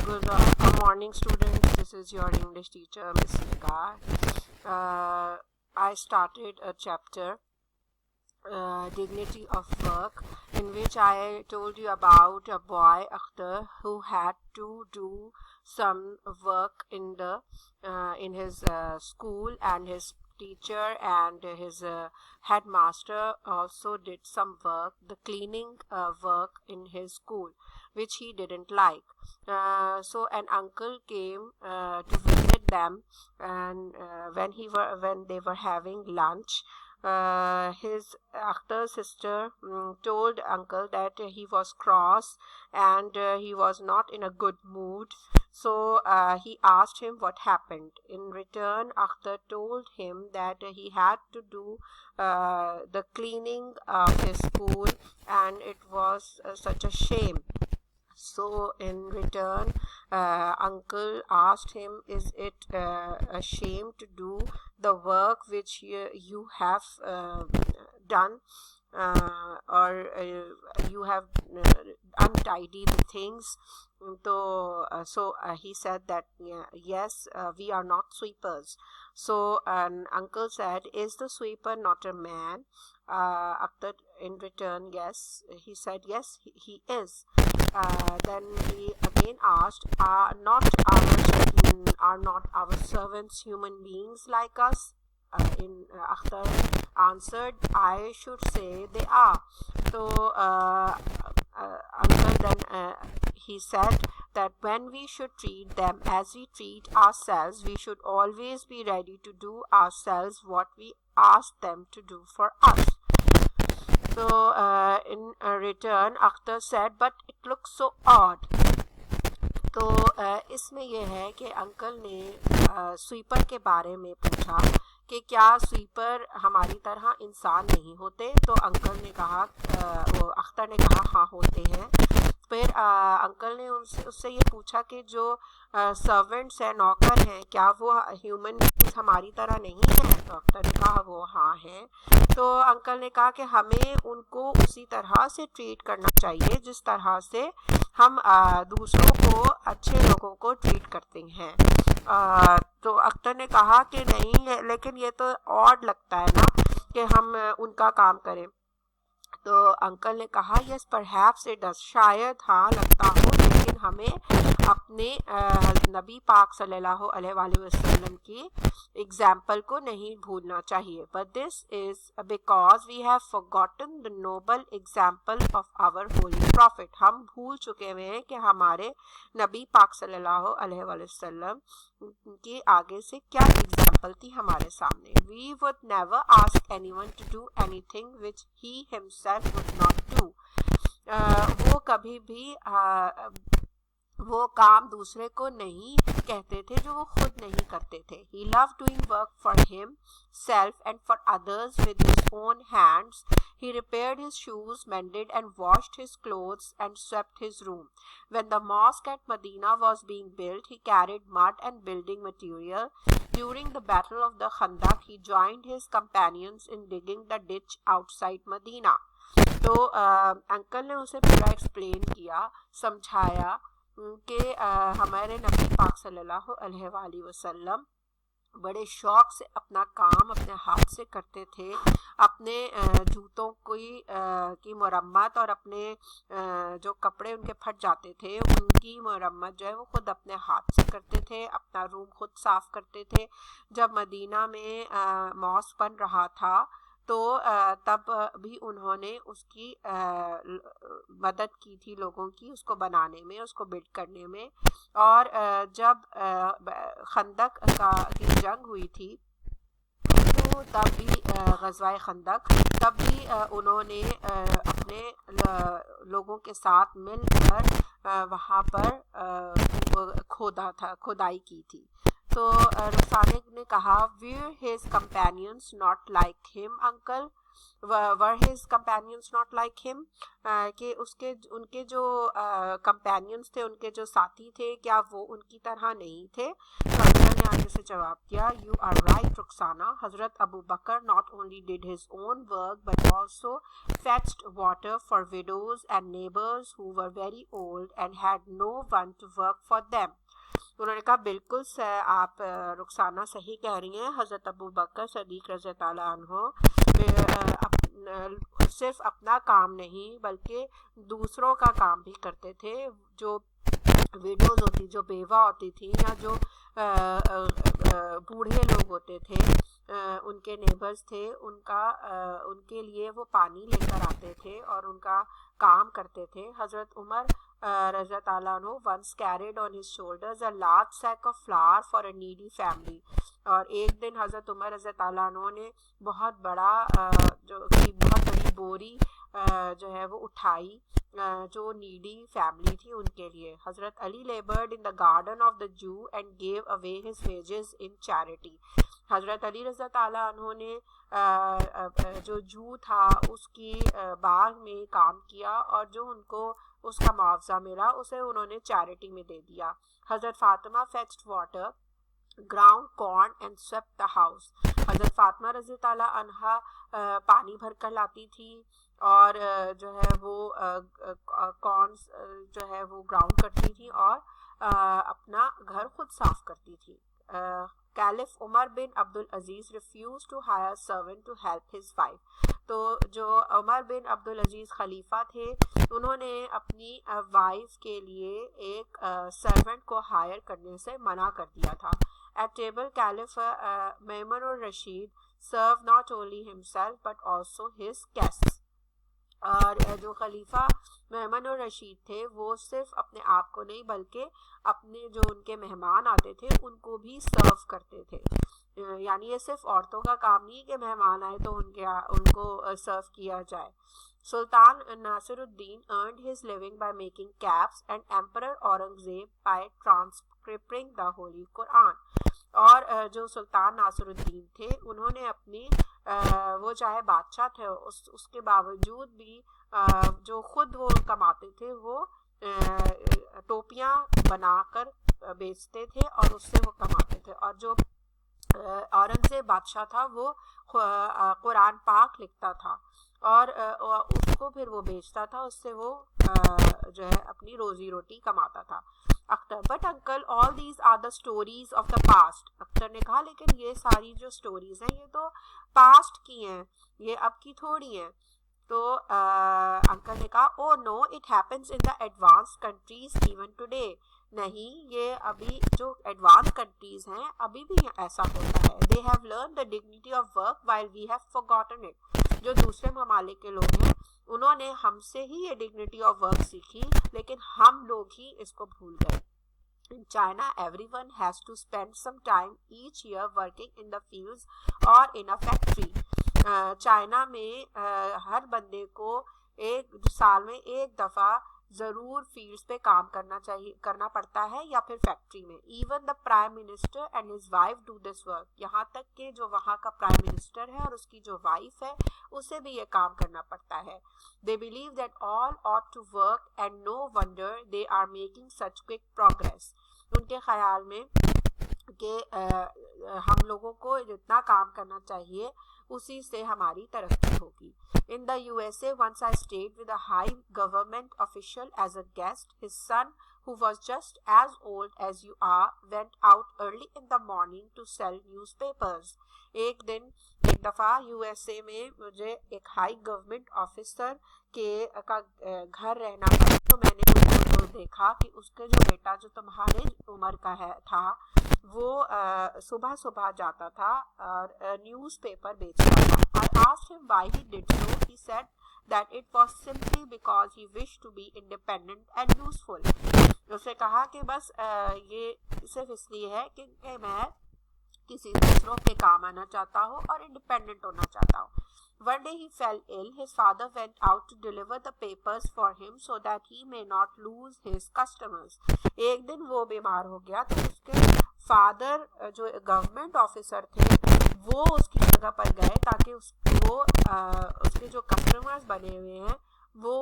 Good morning, students. This is your English teacher, Miss Nigar. I started a chapter, Dignity of Work, in which I told you about a boy, Akhtar, who had to do some work in his school, and his teacher and his headmaster also did some work, the cleaning work in his school, which he didn't like. So an uncle came to visit them, and when they were having lunch, his Akhtar's sister told uncle that he was cross and he was not in a good mood. So he asked him what happened. In return, Akhtar told him that he had to do the cleaning of his school, and it was such a shame. So in return, uncle asked him, is it a shame to do the work which you have done, or you have untidy the things? So he said that yes, we are not sweepers. So an uncle said, is the sweeper not a man? Akhtar in return, yes, he said yes, he is. Then he again asked, are not our servants human beings like us? Akhtar answered, I should say they are. So uncle then he said that when we should treat them as we treat ourselves, we should always be ready to do ourselves what we ask them to do for us. So in return, Akhtar said, but it looks so odd. तो इसमें यह है कि uncle ने sweeper के बारे में पूछा कि क्या स्वीपर हमारी तरह इंसान नहीं होते? तो अंकल ने कहा, वो अख्तर ने कहा हाँ होते हैं. फिर अंकल ने उससे ये पूछा कि जो सर्वेंट्स हैं, नौकर हैं, क्या वो ह्यूमन बींग्स हमारी तरह नहीं हैं? तो अख्तर ने कहा वो हाँ हैं. तो अंकल ने कहा कि हमें उनको उसी तरह से ट्रीट करना चाहिए जिस तरह से हम दूसरों को, अच्छे लोगों को ट्रीट करते हैं. तो अख्तर ने कहा कि नहीं, लेकिन ये तो ऑड लगता है ना कि हम उनका काम करें. तो अंकल ने कहा यस परहैप्स इट डज, शायद हाँ लगता हो, लेकिन हमें अपने नबी पाक सल्लल्लाहु अलैहि वसल्लम की एग्जाम्पल को नहीं भूलना चाहिए. But this is because we have forgotten the noble example of our holy prophet. हम भूल चुके हुए हैं कि हमारे नबी पाक सल्लल्लाहु अलैहि वसल्लम के आगे से क्या एग्जाम्पल थी हमारे सामने. We would never ask anyone to do anything which he himself would not do. वो कभी भी वो काम दूसरे को नहीं कहते थे जो वो खुद नहीं करते थे. He loved doing work for himself and for others with his own hands. He repaired his shoes, mended and washed his clothes, and swept his room. When the mosque at Medina was being built, he carried mud and building material. During the battle of the Khandaq, he joined his companions in digging the ditch outside Medina. तो uncle ने उसे पूरा explain किया, समझाया कि हमारे नबी पाक सल्लल्लाहु अलैहि वसल्लम बड़े शौक़ से अपना काम अपने हाथ से करते थे. अपने जूतों की मरम्मत और अपने जो कपड़े उनके फट जाते थे उनकी मरम्मत जो है वो खुद अपने हाथ से करते थे. अपना रूम खुद साफ़ करते थे. जब मदीना में मॉस्क बन रहा था तो तब भी उन्होंने उसकी मदद की थी, लोगों की, उसको बनाने में, उसको बिल्ड करने में. और जब खंदक की जंग हुई थी तो तब भी ग़ज़वाए खंदक, तब भी उन्होंने अपने लोगों के साथ मिलकर वहाँ पर खुदाई की थी. तो रुखसाने ने कहा, were his companions not like him, uncle? were his companions not like him? कि उनके जो companions थे, उनके जो साथी थे, क्या वो उनकी तरह नहीं थे? तो अकबर ने आगे से जवाब दिया, You are right, Rukhsana. Hazrat Abu Bakr not only did his own work but also fetched water for widows and neighbors who were very old and had no one to work for them. उन्होंने कहा बिल्कुल आप रुखसाना सही कह रही हैं. हज़रत अबू बकर सदीक रज़ी अल्लाह अन्हो सिर्फ अपना काम नहीं बल्कि दूसरों का काम भी करते थे. जो विडोज होती, जो बेवा होती थी, या जो बूढ़े लोग होते थे, उनके नेबर्स थे, उनके लिए वो पानी लेकर आते थे और उनका काम करते थे. हज़रत उमर रज़ी अल्लाह अन्हु once carried on his shoulders a large sack of flour for a needy family. और एक दिन हज़रत उमर रज़ी अल्लाह अन्हु ने बहुत बड़ी बोरी जो है वो उठाई जो नीडी फैमिली थी उनके लिए. हज़रत Ali labored in the garden of the Jew and gave away his wages in charity. हज़रत अली रज़ी अल्लाह अन्हु ने जो जू था उसकी बाग में काम किया और जो उनको उसका मुआवजा मिला उसे उन्होंने चैरिटी में दे दिया. हज़रत Fatima fetched water, ground corn and swept the house. हज़रत फातिमा रज़ी अल्लाह अन्हा पानी भर कर लाती थी और जो है वो कॉर्न जो है वो ग्राउंड करती थी और अपना घर खुद साफ करती थी. Caliph Umar bin Abdul Aziz refused to hire a servant to help his wife. तो जो उमर बिन अब्दुल अजीज़ खलीफा थे, उन्होंने अपनी वाइफ के लिए एक सर्वेंट को हायर करने से मना कर दिया था. At table, Caliph Ma'mun al-Rashid served not only himself but also his guests. और जो खलीफा मेमन और रशीद थे वो सिर्फ अपने आप को नहीं बल्कि अपने जो उनके मेहमान आते थे उनको भी सर्व करते थे. यानी ये सिर्फ औरतों का काम नहीं कि मेहमान आए तो उनको सर्व किया जाए. Sultan Nasiruddin earned his living by making caps and Emperor Aurangzeb by transcribing the Holy Quran. और जो सुल्तान नासिरुद्दीन थे उन्होंने अपनी वो चाहे बादशाह थे उसके बावजूद भी जो खुद वो कमाते थे वो टोपियाँ बनाकर बेचते थे और उससे वो कमाते थे. और जो औरंगजेब बादशाह था वो कुरान पाक लिखता था और उसको फिर वो बेचता था, उससे वो जो है अपनी रोजी रोटी कमाता था. Akhtar but uncle all these are the stories of the past. Akhtar ने कहा लेकिन ये सारी जो स्टोरीज हैं ये तो पास्ट की हैं, ये अब की थोड़ी हैं. तो अंकल ने कहा oh no it happens in the advance countries even today. नहीं, ये अभी जो एडवांस कंट्रीज हैं अभी भी ऐसा होता है. They have learn the dignity of work while we have forgotten it. जो दूसरे ममालिक के लोग हैं उन्होंने हमसे ही ये डिग्निटी ऑफ वर्क सीखी लेकिन हम लोग ही इसको भूल गए. In China, everyone has to spend some time each year working in the fields or in a factory. China में हर बंदे को एक साल में एक दफ़ा ज़रूर फील्ड्स पे काम करना पड़ता है या फिर फैक्ट्री में. Even the prime minister and his wife do this work. यहाँ तक कि जो वहाँ का प्राइम मिनिस्टर है और उसकी जो वाइफ है उसे भी ये काम करना पड़ता है. They believe that all ought to work and no wonder they are making such quick progress. उनके ख्याल में कि हम लोगों को जितना काम करना चाहिए उसी से हमारी तरक्की होगी. In the USA, once I stayed with a high government official as a guest. His son, who was just as old as you are, went out early in the morning to sell newspapers. एक दफ़ा USA में मुझे एक high government officer का घर रहना पड़ा तो मैंने उसको देखा कि उसके जो बेटा जो तुम्हारे उम्र का था वो सुबह सुबह जाता था और न्यूज़पेपर बेचता था. I asked him why he did so. He said that it was simply because he wished to be independent and useful. उसने कहा कि बस ये सिर्फ इसलिए है कि मैं किसी दूसरों के काम आना चाहता हूँ और इंडिपेंडेंट होना चाहता हूँ. One day he fell ill. His father went out to deliver the papers for him so that he may not lose his customers. एक दिन वो बीमार हो गया तो उसके फादर जो गवर्नमेंट ऑफिसर थे वो उसकी जगह पर गए ताकि वो वो उसके जो कस्टमर्स बने हुए हैं वो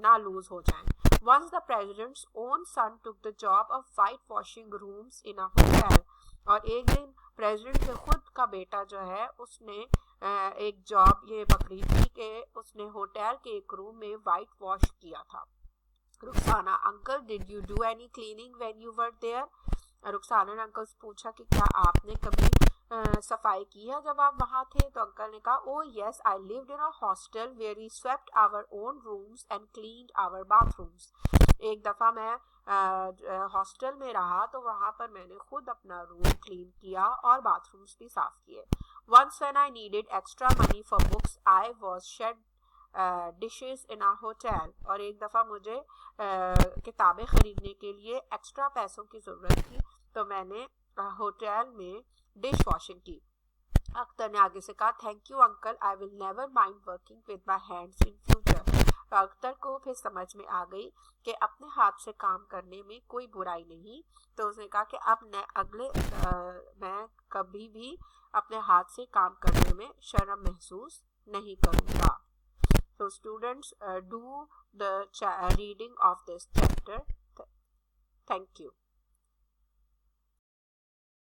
ना लूज हो जाएं. Once the president's own son took the job of whitewashing rooms in a hotel. और एक दिन प्रेसिडेंट के खुद का बेटा जो है उसने एक जॉब ये पकड़ी थी कि उसने होटल के एक रूम में वाइट वॉश किया था. Rukhsana, uncle did you do any cleaning when you were there? Rukhsana ने अंकल से पूछा कि क्या आपने कभी सफाई की है जब आप वहाँ थे? तो अंकल ने कहा, oh yes, I lived in a hostel where we swept our own rooms and cleaned our bathrooms. एक दफ़ा मैं हॉस्टल में रहा तो वहाँ पर मैंने खुद अपना रूम क्लीन किया और बाथरूम्स भी साफ किए. Once when I needed extra money for books, I was shed dishes in a hotel. और एक दफ़ा मुझे किताबें ख़रीदने के लिए एक्स्ट्रा पैसों की ज़रूरत थी तो मैंने होटल में डिश वॉशिंग की. अख्तर ने आगे से कहा, thank you uncle, I will never mind working with my hands in future. Akhtar को फिर समझ में आ गई कि अपने हाथ से काम करने में कोई बुराई नहीं. तो उसने कहा कि अब मैं कभी भी अपने हाथ से काम करने में शर्म महसूस नहीं करूँगा. So students, do the reading of this chapter. Thank you.